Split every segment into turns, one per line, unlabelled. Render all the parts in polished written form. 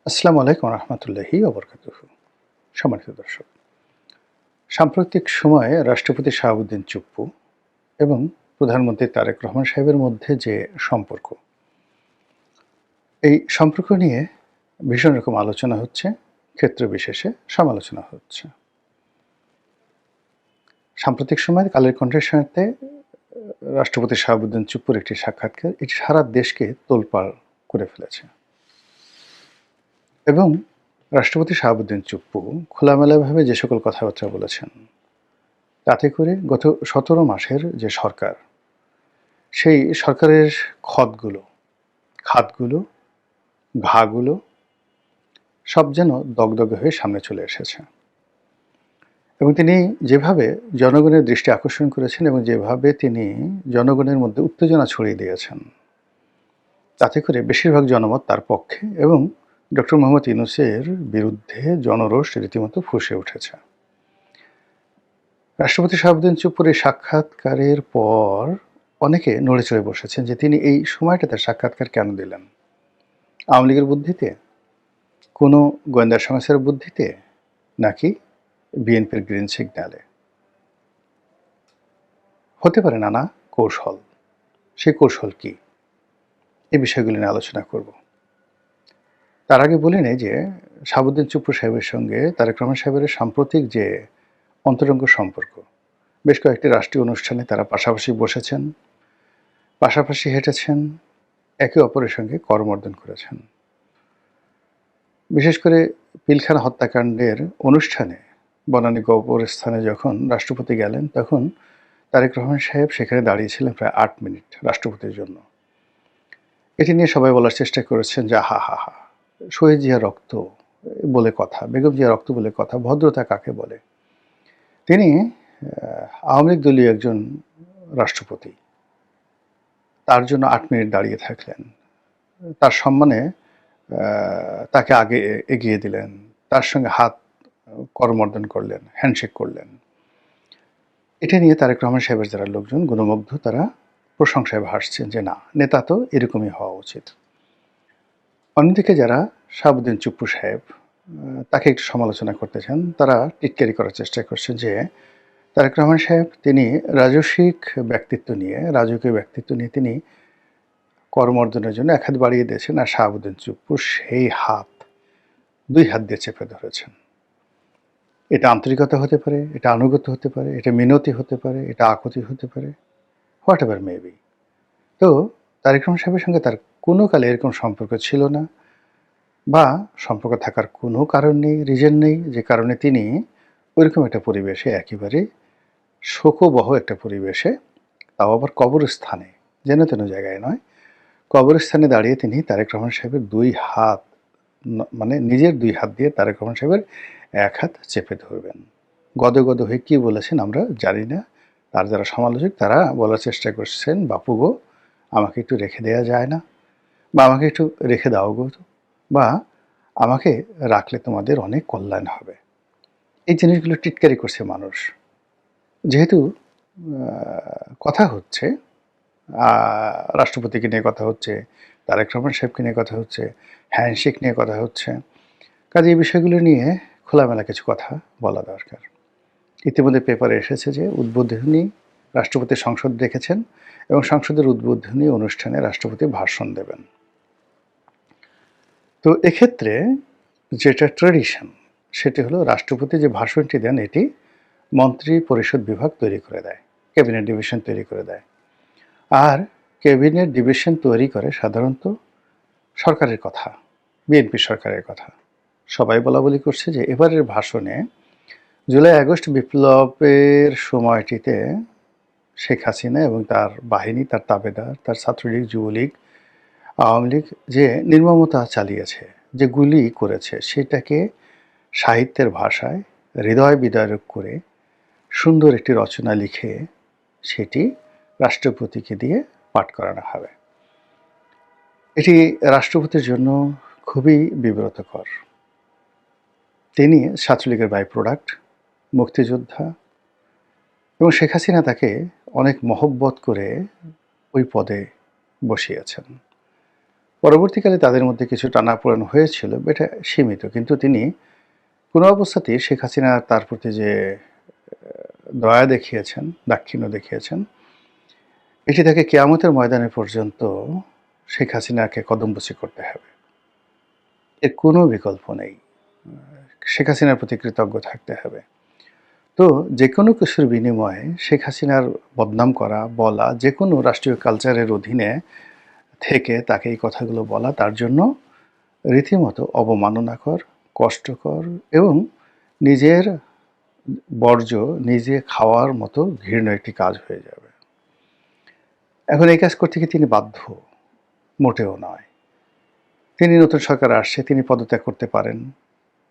আসসালামু আলাইকুম রহমতুল্লাহি ওবরকাতুহু। সম্মানিত দর্শক, সাম্প্রতিক সময়ে রাষ্ট্রপতি শাহাবুদ্দিন চুপ্পু এবং প্রধানমন্ত্রী তারেক রহমান সাহেবের মধ্যে যে সম্পর্ক, এই সম্পর্ক নিয়ে ভীষণ রকম আলোচনা হচ্ছে, ক্ষেত্র বিশেষে সমালোচনা হচ্ছে। সাম্প্রতিক সময়ে কালের কণ্ঠের সাথে রাষ্ট্রপতি শাহাবুদ্দিন চুপ্পুর একটি সাক্ষাৎকার এটি সারা দেশকে তোলপাড় করে ফেলেছে এবং রাষ্ট্রপতি শাহাবুদ্দিন চুপ্পু খোলামেলাভাবে যে সকল কথাবার্তা বলেছেন, তাতে করে গত ১৭ মাসের যে সরকার, সেই সরকারের খাতগুলো, ঘাগুলো সব যেন দগদগে হয়ে সামনে চলে এসেছে। এবং তিনি যেভাবে জনগণের দৃষ্টি আকর্ষণ করেছেন এবং যেভাবে তিনি জনগণের মধ্যে উত্তেজনা ছড়িয়ে দিয়েছেন, তাতে করে বেশিরভাগ জনমত তার পক্ষে এবং ডক্টর মোহাম্মদ ইউনূসের বিরুদ্ধে জনরোষ রীতিমতো ফুঁসে উঠেছে। রাষ্ট্রপতি শাহাবুদ্দিন চুপ্পুর এই সাক্ষাৎকারের পর অনেকে নড়ে চড়ে বসেছেন যে তিনি এই সময়টাতে সাক্ষাৎকার কেন দিলেন? আওয়ামী লীগের বুদ্ধিতে, কোনো গোয়েন্দা সংস্থার বুদ্ধিতে, নাকি বিএনপির গ্রিন সিগন্যালে? হতে পারে নানা কৌশল। সেই কৌশল কি? এই বিষয়গুলি নিয়ে আলোচনা করব। তার আগে বলে নেই যে শাহাবুদ্দিন চুপ্পু সাহেবের সঙ্গে তারেক রহমান সাহেবের সাম্প্রতিক যে অন্তরঙ্গ সম্পর্ক, বেশ কয়েকটি রাষ্ট্রীয় অনুষ্ঠানে তারা পাশাপাশি বসেছেন, পাশাপাশি হেঁটেছেন, একে অপরের সঙ্গে করমর্দন করেছেন। বিশেষ করে পিলখানা হত্যাকাণ্ডের অনুষ্ঠানে বনানী কবরস্থানে যখন রাষ্ট্রপতি গেলেন, তখন তারেক রহমান সাহেব সেখানে দাঁড়িয়েছিলেন প্রায় ৮ মিনিট রাষ্ট্রপতির জন্য। এটি নিয়ে সবাই বলার চেষ্টা করেছেন যে হা হা হা, শহীদ জিয়া রক্ত বলে কথা, বেগম জিয়া রক্ত বলে কথা, ভদ্রতা কাকে বলে? তিনি আওয়ামী লীগ দলীয় একজন রাষ্ট্রপতি, তার জন্য ৮ মিনিট দাঁড়িয়ে থাকলেন, তার সম্মানে তাকে আগে এগিয়ে দিলেন, তার সঙ্গে হাত করমর্দন করলেন, হ্যান্ডশেক করলেন। এটা নিয়ে তারেক রহমান সাহেবের যারা লোকজন গুণমুগ্ধ, তারা প্রশংসায় ভাসছেন যে না, নেতা তো এরকমই হওয়া উচিত। অন্যদিকে যারা শাহাবুদ্দিন চুপ্পু সাহেব, তাকে একটু সমালোচনা করতেছেন, তারা টিটকারি করার চেষ্টা করছেন যে তারেক রহমান সাহেব তিনি রাজস্বিক ব্যক্তিত্ব নিয়ে, রাজকীয় ব্যক্তিত্ব নিয়ে তিনি করমর্দনের জন্য এক হাত বাড়িয়ে দিয়েছেন, আর শাহাবুদ্দিন চুপ্পু সেই হাত ২ হাত দিয়ে চেপে ধরেছেন। এটা আন্তরিকতা হতে পারে, এটা আনুগত্য হতে পারে, এটা মিনতি হতে পারে, এটা আকুতি হতে পারে, হোয়াট এভার মেবি। তো তারেক রহমান সাহেবের সঙ্গে তার কোনো কালে এরকম সম্পর্ক ছিল না, বা সম্পর্ক থাকার কোনো কারণ নেই, রিজন নেই, যে কারণে তিনি ওইরকম একটা পরিবেশে, একেবারে শোকবহ একটা পরিবেশে, তাও আবার কবরস্থানে, যেন তেন জায়গায় নয়, কবরস্থানে দাঁড়িয়ে তিনি তারেক রহমান সাহেবের ২ হাত, মানে নিজের ২ হাত দিয়ে তারেক রহমান সাহেবের ১ হাত চেপে ধরবেন। গদগদ হয়ে কী বলেছেন আমরা জানি না। তার যারা সমালোচক, তারা বলার চেষ্টা করছেন, বাপু গো, আমাকে একটু রেখে দেয়া যায় না? বা আমাকে একটু রেখে দাও গো, বা আমাকে রাখলে তোমাদের অনেক কল্যাণ হবে। এই জিনিসগুলো টিটকারি করছে মানুষ। যেহেতু কথা হচ্ছে, রাষ্ট্রপতিকে নিয়ে কথা হচ্ছে, তারেক রহমান সাহেবকে নিয়ে কথা হচ্ছে, হ্যান্ডশেক নিয়ে কথা হচ্ছে, কাজে এই বিষয়গুলো নিয়ে খোলামেলা কিছু কথা বলা দরকার। ইতিমধ্যে পেপারে এসেছে যে উদ্বোধনী রাষ্ট্রপতি সংসদ দেখেছেন এবং সংসদের উদ্বোধনী অনুষ্ঠানে রাষ্ট্রপতি ভাষণ দেবেন। তো এক্ষেত্রে যেটা ট্র্যাডিশন, সেটি হলো রাষ্ট্রপতি যে ভাষণটি দেন, এটি মন্ত্রী পরিষদ বিভাগ তৈরি করে দেয়, ক্যাবিনেট ডিভিশন তৈরি করে দেয়। আর ক্যাবিনেট ডিভিশন তৈরি করে সাধারণত সরকারের কথা, বিএনপি সরকারের কথা। সবাই বলাবলি করছে যে এবারের ভাষণে জুলাই আগস্ট বিপ্লবের সময়টিতে শেখ হাসিনা এবং তার বাহিনী, তার তাবেদার, তার ছাত্রলীগ, যুবলীগ, আওয়ামী লীগ যে নির্মমতা চালিয়েছে, যে গুলি করেছে, সেটাকে সাহিত্যের ভাষায় হৃদয় বিদারক করে সুন্দর একটি রচনা লিখে সেটি রাষ্ট্রপতিকে দিয়ে পাঠ করানো হবে। এটি রাষ্ট্রপতির জন্য খুবই বিব্রতকর। তিনি ছাত্রলীগের বাই প্রোডাক্ট, মুক্তিযোদ্ধা, এবং শেখ হাসিনা তাকে অনেক মহব্বত করে ওই পদে বসিয়েছেন। পরবর্তীকালে তাদের মধ্যে কিছু টানাপোড়েন হয়েছিল, এটা সীমিত। কিন্তু তিনি কোনো অবস্থাতেই শেখ হাসিনা তার প্রতি যে দয়া দেখিয়েছেন, দাক্ষিণ্য দেখিয়েছেন, এটি তাকে কিয়ামতের ময়দানে পর্যন্ত শেখ হাসিনাকে কদমবুছি করতে হবে। এর কোনো বিকল্প নেই। শেখ হাসিনার প্রতি কৃতজ্ঞ থাকতে হবে। তো যেকোনো কিছুর বিনিময়ে শেখ হাসিনার বদনাম করা, বলা, যেকোনো রাষ্ট্রীয় কালচারের অধীনে থেকে তাকে এই কথাগুলো বলা তার জন্য রীতিমতো অবমাননাকর, কষ্টকর এবং নিজের বর্জ্য নিজে খাওয়ার মতো ঘৃণ্য একটি কাজ হয়ে যাবে। এখন এই কাজ করতে গিয়ে তিনি বাধ্য, মোটেও নয়। তিনি নতুন সরকার আসছে, তিনি পদত্যাগ করতে পারেন,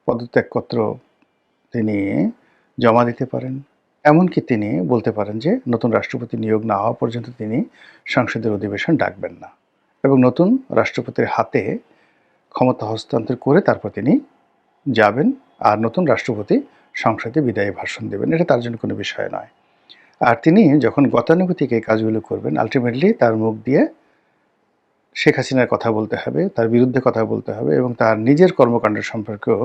পদত্যাগপত্র তিনি জমা দিতে পারেন, এমনকি তিনি বলতে পারেন যে নতুন রাষ্ট্রপতি নিয়োগ না হওয়া পর্যন্ত তিনি সংসদের অধিবেশন ডাকবেন না এবং নতুন রাষ্ট্রপতির হাতে ক্ষমতা হস্তান্তর করে তারপর তিনি যাবেন আর নতুন রাষ্ট্রপতি সংসদে বিদায়ী ভাষণ দেবেন। এটা তার জন্য কোনো বিষয় নয়। আর তিনি যখন গতানুগতিক এই কাজগুলো করবেন, আলটিমেটলি তার মুখ দিয়ে শেখ হাসিনার কথা বলতে হবে, তার বিরুদ্ধে কথা বলতে হবে এবং তার নিজের কর্মকাণ্ড সম্পর্কেও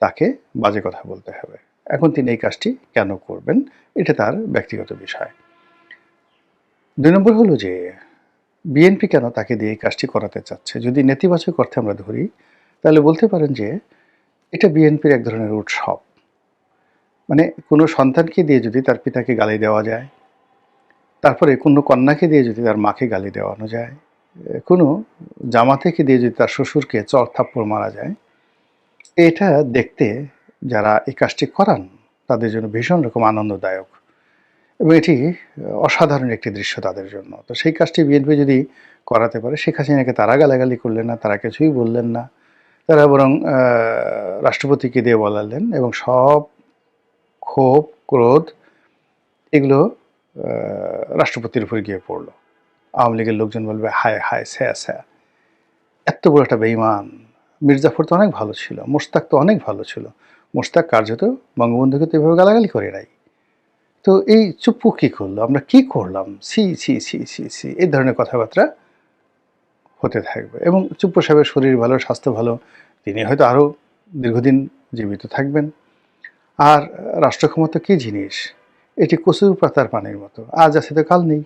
তাকে বাজে কথা বলতে হবে। এখন তিনি এই কাজটি কেন করবেন, এটা তার ব্যক্তিগত বিষয়। ২ নম্বর হলো যে বিএনপি কেন তাকে দিয়ে এই কাজটি করাতে চাচ্ছে। যদি নেতিবাচক অর্থে আমরা ধরি, তাহলে বলতে পারেন যে এটা বিএনপির এক ধরনের উৎসব। মানে কোনো সন্তানকে দিয়ে যদি তার পিতাকে গালি দেওয়া যায়, তারপরে কোনো কন্যাকে দিয়ে যদি তার মাকে গালি দেওয়ানো যায়, কোনো জামাতাকে দিয়ে যদি তার শ্বশুরকে চর থাপ্পড় মারা যায়, এটা দেখতে যারা এই কাজটি করান তাদের জন্য ভীষণ রকম আনন্দদায়ক এবং এটি অসাধারণ একটি দৃশ্য তাদের জন্য। তো সেই কাজটি বিএনপি যদি করাতে পারে, শেখ হাসিনাকে তারা গালাগালি করলেন না, তারা কিছুই বললেন না, তারা বরং রাষ্ট্রপতিকে দিয়ে বলালেন এবং সব ক্ষোভ, ক্রোধ এগুলো রাষ্ট্রপতির উপর গিয়ে পড়লো। আওয়ামী লীগের লোকজন বলবে হায় হায় স্যা স্যা, এত বড় একটা বেঈমান। মির্জাফর তো অনেক ভালো ছিল, মোশতাক তো অনেক ভালো ছিল, মোশতাক কার্যত বঙ্গবন্ধুকে তো এভাবে গালাগালি করে নাই। তো এই চুপ্পু কী করলো, আমরা কি করলাম, সি সি সি সি সি, এই ধরনের কথাবার্তা হতে থাকবে এবং চুপ্পু সাহেবের শরীর ভালো, স্বাস্থ্য ভালো, তিনি হয়তো আরও দীর্ঘদিন জীবিত থাকবেন। আর রাষ্ট্র ক্ষমতা কী জিনিস, এটি কচুর পাতার পানির মতো, আজ আছে তো কাল নেই।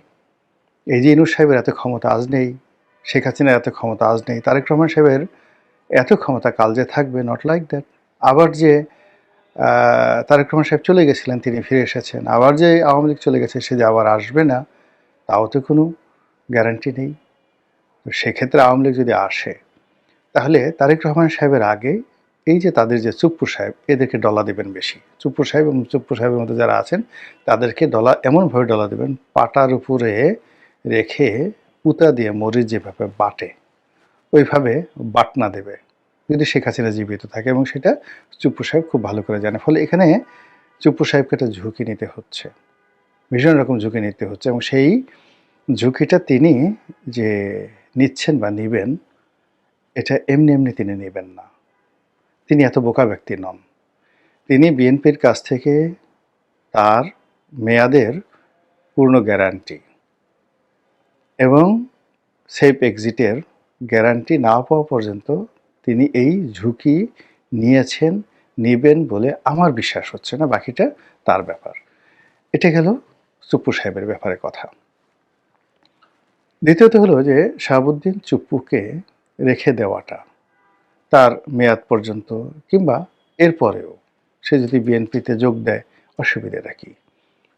এই যে ইনুস সাহেবের এত ক্ষমতা আজ নেই, শেখ হাসিনার এত ক্ষমতা আজ নেই, তারেক রহমান সাহেবের এত ক্ষমতা কাল যে থাকবে, নট লাইক দ্যাট। আবার যে তারেক রহমান সাহেব চলে গেছিলেন, তিনি ফিরে এসেছেন, আবার যে আওয়ামী লীগ চলে গেছে সে যে আবার আসবে না, তাও তো কোনো গ্যারান্টি নেই। তো সেক্ষেত্রে আওয়ামী লীগ যদি আসে, তাহলে তারেক রহমান সাহেবের আগে এই যে তাদের যে চুপ্পু সাহেব, এদেরকে ডলা দেবেন বেশি। চুপ্পু সাহেব এবং চুপ্পু সাহেবের মধ্যে যারা আছেন তাদেরকে ডলা এমনভাবে ডলা দেবেন, পাটার উপরে রেখে পুঁতা দিয়ে মরিচ যেভাবে বাটে ওইভাবে বাটনা দেবে যদি শেখ হাসিনা জীবিত থাকে, এবং সেটা চুপ্পু সাহেব খুব ভালো করে জানে। ফলে এখানে চুপ্পু সাহেবকে একটা ঝুঁকি নিতে হচ্ছে, ভীষণ রকম ঝুঁকি নিতে হচ্ছে, এবং সেই ঝুঁকিটা তিনি যে নিচ্ছেন বা নেবেন, এটা এমনি এমনি তিনি নেবেন না। তিনি এত বোকা ব্যক্তি নন। তিনি বিএনপির কাছ থেকে তার মেয়াদের পূর্ণ গ্যারান্টি এবং সেফ এক্সিটের গ্যারান্টি না পাওয়া পর্যন্ত তিনি এই ঝুঁকি নিয়েছেন, নেবেন বলে আমার বিশ্বাস হচ্ছে না। বাকিটা তার ব্যাপার। এটা গেল চুপ্পু সাহেবের ব্যাপারে কথা। দ্বিতীয়ত হলো যে শাহাবুদ্দিন চুপ্পুকে রেখে দেওয়াটা তার মেয়াদ পর্যন্ত কিংবা এরপরেও সে যদি বিএনপিতে যোগ দেয়, অসুবিধাটা কী?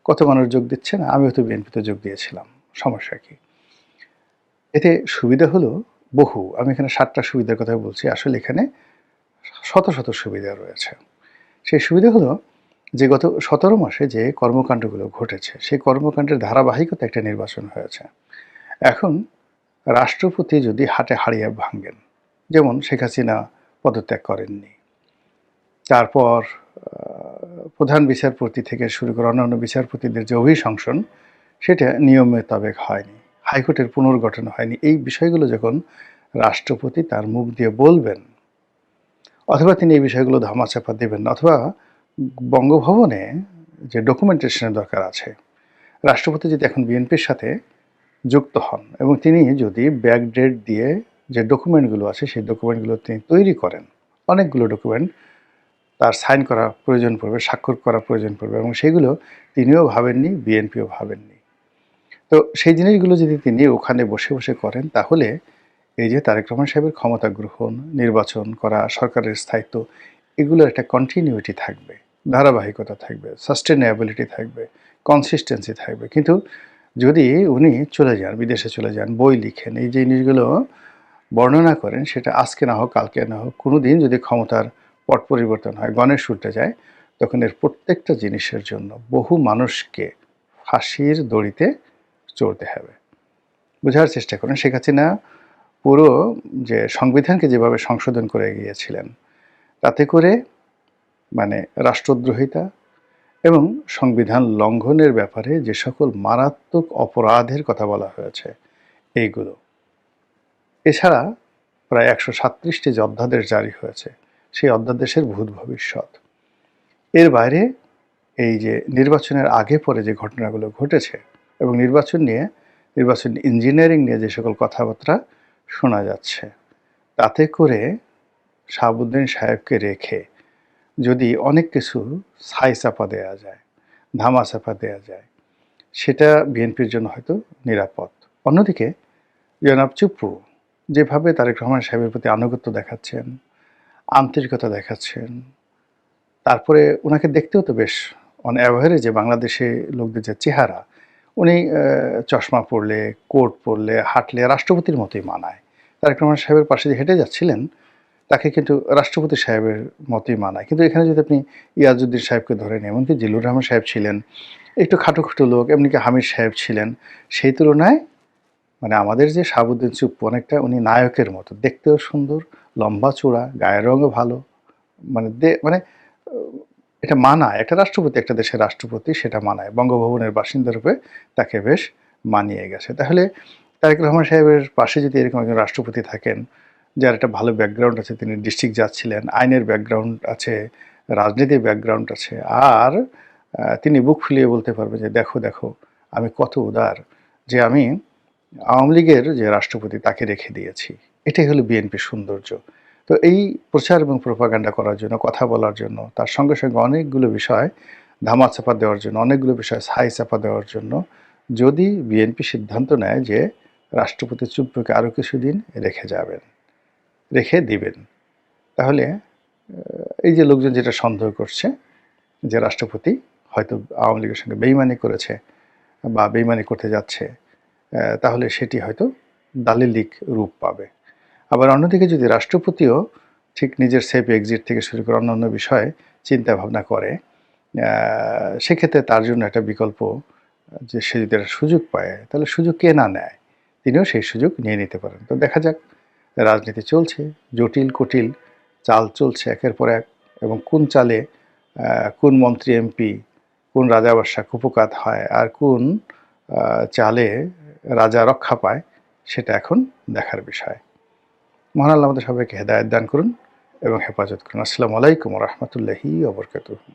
কত মানুষ যোগ দিচ্ছে না? আমিও তো বিএনপিতে যোগ দিয়েছিলাম, সমস্যা কী? এতে সুবিধা হলো বহু। আমি এখানে 7টা সুবিধার কথা বলছি, আসলে এখানে শত শত সুবিধা রয়েছে। সেই সুবিধা হলো যে গত 17 মাসে যে কর্মকাণ্ডগুলো ঘটেছে, সেই কর্মকাণ্ডের ধারাবাহিকতা একটা নির্বাচন হয়েছে। এখন রাষ্ট্রপতি যদি হাটে হাড়িয়ে ভাঙেন, যেমন শেখ হাসিনা পদত্যাগ করেননি, তারপর প্রধান বিচারপতি থেকে শুরু করে অন্যান্য বিচারপতিদের যে অভিশংসন, সেটা নিয়ম মোতাবেক হয়নি, হাইকোর্টের পুনর্গঠন হয়নি। এই বিষয়গুলো যখন রাষ্ট্রপতি তার মুখ দিয়ে বলবেন, অথবা তিনি এই বিষয়গুলো ধামাচাপা দেবেন না, অথবা বঙ্গভবনে যে ডকুমেন্টেশনের দরকার আছে, রাষ্ট্রপতি যদি এখন বিএনপির সাথে যুক্ত হন এবং তিনি যদি ব্যাকডেট দিয়ে যে ডকুমেন্টগুলো আছে সেই ডকুমেন্টগুলো তিনি তৈরি করেন। অনেকগুলো ডকুমেন্ট তার সাইন করা প্রয়োজন পড়বে, স্বাক্ষর করা প্রয়োজন পড়বে এবং সেগুলো তিনিও ভাবেননি, বিএনপিও ভাবেননি। তো সেই জিনিসগুলো যদি তিনি ওখানে বসে, বসে করেন তাহলে এই যে তারেক রহমান সাহেবের ক্ষমতা গ্রহণ, নির্বাচন করা, সরকারের স্থায়িত্ব এগুলোর একটা কন্টিনিউইটি থাকবে, ধারাবাহিকতা থাকবে, সাস্টেইনেবিলিটি থাকবে, কনসিস্টেন্সি থাকবে। কিন্তু যদি উনি চলে যান, বিদেশে চলে যান, বই লিখেন, এই যে জিনিসগুলো বর্ণনা করেন সেটা আজকে না হোক, কালকে না হোক, কোনোদিন যদি ক্ষমতার পট পরিবর্তন হয়, গণেশ উল্টে যায়, তখন এর প্রত্যেকটা জিনিসের জন্য বহু মানুষকে ফাঁসির দড়িতে চড়তে হবে। বোঝার চেষ্টা করেন শেখ হাসিনা পুরো যে সংবিধানকে যেভাবে সংশোধন করে গিয়েছিলেন, তাতে করে মানে রাষ্ট্রদ্রোহিতা এবং সংবিধান লঙ্ঘনের ব্যাপারে যে সকল মারাত্মক অপরাধের কথা বলা হয়েছে এইগুলো, এছাড়া প্রায় ১৩৭টি যে অধ্যাদেশ জারি হয়েছে সেই অধ্যাদেশের ভূত ভবিষ্যৎ, এর বাইরে এই যে নির্বাচনের আগে পরে যে ঘটনাগুলো ঘটেছে এবং নির্বাচন ইঞ্জিনিয়ারিং নিয়ে যে সকল কথাবার্তা শোনা যাচ্ছে, তাতে করে শাহাবুদ্দিন সাহেবকে রেখে যদি অনেক কিছু ছাইচাপা দেয়া যায়, ধামাচাপা দেয়া যায়, সেটা বিএনপির জন্য হয়তো নিরাপদ। অন্যদিকে জনাব চুপ্পু যেভাবে তারেক রহমান সাহেবের প্রতি আনুগত্য দেখাচ্ছেন, আন্তরিকতা দেখাচ্ছেন, তারপরে উনাকে দেখতেও তো বেশ অন অ্যাভারেজ যে বাংলাদেশে লোকদের যে চেহারা, উনি চশমা পরলে, কোট পরলে, হাঁটলে রাষ্ট্রপতির মতোই মানায়। তারেক রহমান সাহেবের পাশে যে হেঁটে যাচ্ছিলেন, তাকে কিন্তু রাষ্ট্রপতি সাহেবের মতোই মানায়। কিন্তু এখানে যদি আপনি ইয়াজউদ্দিন সাহেবকে ধরেন, এমনকি জিল্লুর রহমান সাহেব ছিলেন, একটু খাটো লোক, এমনিকি হামিদ সাহেব ছিলেন, সেই তুলনায় মানে আমাদের যে শাহাবুদ্দিন চুপ্পু অনেকটা উনি নায়কের মতো, দেখতেও সুন্দর, লম্বা চূড়া, গায়ের রঙও ভালো, মানে মানে এটা মানায়, একটা রাষ্ট্রপতি, একটা দেশের রাষ্ট্রপতি, সেটা মানায়। বঙ্গভবনের বাসিন্দা রূপে তাকে বেশ মানিয়ে গেছে। তাহলে তারেক রহমান সাহেবের পাশে যদি এরকম একজন রাষ্ট্রপতি থাকেন, যার একটা ভালো ব্যাকগ্রাউন্ড আছে, তিনি ডিস্ট্রিক্ট জাজ ছিলেন, আইনের ব্যাকগ্রাউন্ড আছে, রাজনীতির ব্যাকগ্রাউন্ড আছে, আর তিনি বুক ফুলিয়ে বলতে পারবেন যে দেখো আমি কত উদার, যে আমি আওয়ামী লীগের যে রাষ্ট্রপতি তাকে রেখে দিয়েছি। এটাই হলো বিএনপির সৌন্দর্য। তো এই প্রচার এবং প্রোপাগান্ডা করার জন্য, কথা বলার জন্য, তার সঙ্গে সঙ্গে অনেকগুলো বিষয় ধামাচাপা দেওয়ার জন্য, অনেকগুলো বিষয় ছাই চাপা দেওয়ার জন্য যদি বিএনপি সিদ্ধান্ত নেয় যে রাষ্ট্রপতি চুপ্পুকে আরও কিছুদিন রেখে দিবেন, তাহলে এই যে লোকজন যেটা সন্দেহ করছে যে রাষ্ট্রপতি হয়তো আওয়ামী লীগের সঙ্গে বেইমানি করেছে বা বেইমানি করতে যাচ্ছে, তাহলে সেটি হয়তো দালিলিক রূপ পাবে। আবার অন্যদিকে যদি রাষ্ট্রপতিও ঠিক নিজের সেফ এক্সিট থেকে শুরু করে অন্যান্য বিষয়ে চিন্তা ভাবনা করে, সেক্ষেত্রে তার জন্য একটা বিকল্প, যে সে যদি একটা সুযোগ পায়, তাহলে সুযোগ কে না নেয়, তিনিও সেই সুযোগ নিয়ে নিতে পারেন। তো দেখা যাক, রাজনীতি চলছে, জটিল কুটিল চাল চলছে একের পর এক, এবং কোন চালে কোন মন্ত্রী এমপি, কোন রাজা বাদশা কুপোকাত হয়, আর কোন চালে রাজা রক্ষা পায়, সেটা এখন দেখার বিষয়। মহান আল্লাহ আমাদের সবাইকে হেদায়েত দান করুন এবং হেফাজত করুন। আসসালামু আলাইকুম ওয়া রাহমাতুল্লাহি ওয়া বারাকাতুহু।